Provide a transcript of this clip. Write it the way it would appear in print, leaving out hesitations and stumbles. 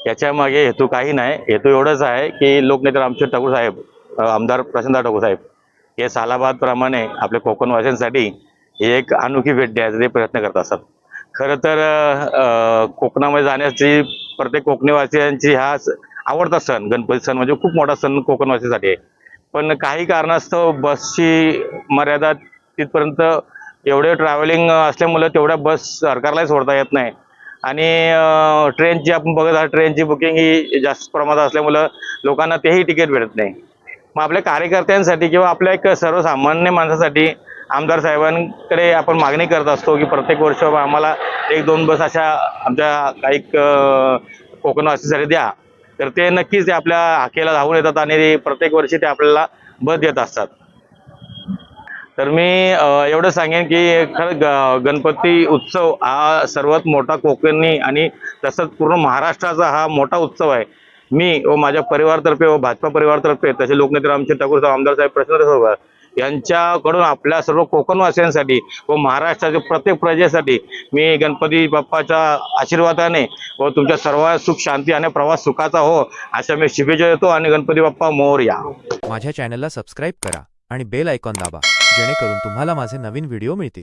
याच्या मागे हेतू काही नाही, हेतू एवढंच आहे की लोकनेते रामचंद्र ठाकूर साहेब, आमदार प्रशांत ठाकूर साहेब हे सालाबाद प्रमाणे आपल्या कोकणवासियांसाठी एक अनोखी भेट द्यायचा ते प्रयत्न करत असतात. खरं तर कोकणामध्ये जाण्याची प्रत्येक कोकणवासियांची हा आवडता सण, गणपती सण म्हणजे खूप मोठा सण कोकणवासीसाठी आहे. पण काही कारणास्तव बसची मर्यादा तिथपर्यंत एवढे ट्रॅव्हलिंग असल्यामुळे तेवढ्या बस सरकारलाही सोडता येत नाही. आणि ट्रेनची आपण बघत आहात, ट्रेनची बुकिंग ही जास्त प्रमाणात असल्यामुळं लोकांना तेही तिकीट भेटत नाही. मग आपल्या कार्यकर्त्यांसाठी किंवा आपल्या एक सर्वसामान्य माणसासाठी आमदार साहेबांकडे आपण मागणी करत असतो की प्रत्येक वर्ष आम्हाला 1-2 बस अशा आमच्या काही कोकणवासीसाठी द्या. तर ते नक्कीच ते आपल्या हाकेला धावून येतात आणि प्रत्येक वर्षी ते आपल्याला बस देत असतात. तर मी एवढं सांगेन की खरं गणपती उत्सव हा सर्वात मोठा कोकणी आणि तसंच पूर्ण महाराष्ट्राचा हा मोठा उत्सव आहे. मी व माझ्या परिवारातर्फे व भाजपा परिवारातर्फे तसे लोकनेते रामचंद्र ठाकूर साहेब, आमदार साहेब प्रशांत ठाकूर यांच्याकडून आपल्या सर्व कोकणवासियांसाठी व महाराष्ट्राच्या प्रत्येक प्रजेसाठी मी गणपती बाप्पाच्या आशीर्वादाने व तुमच्या सर्व सुख शांती आणि प्रवास सुखाचा हो अशा मी शुभेच्छा देतो आणि गणपती बाप्पा मोरया. माझ्या चॅनलला सबस्क्राईब करा आणि बेल आयकॉन दाबा, जेणेकरून तुम्हाला माझे नवीन व्हिडिओ मिळतील.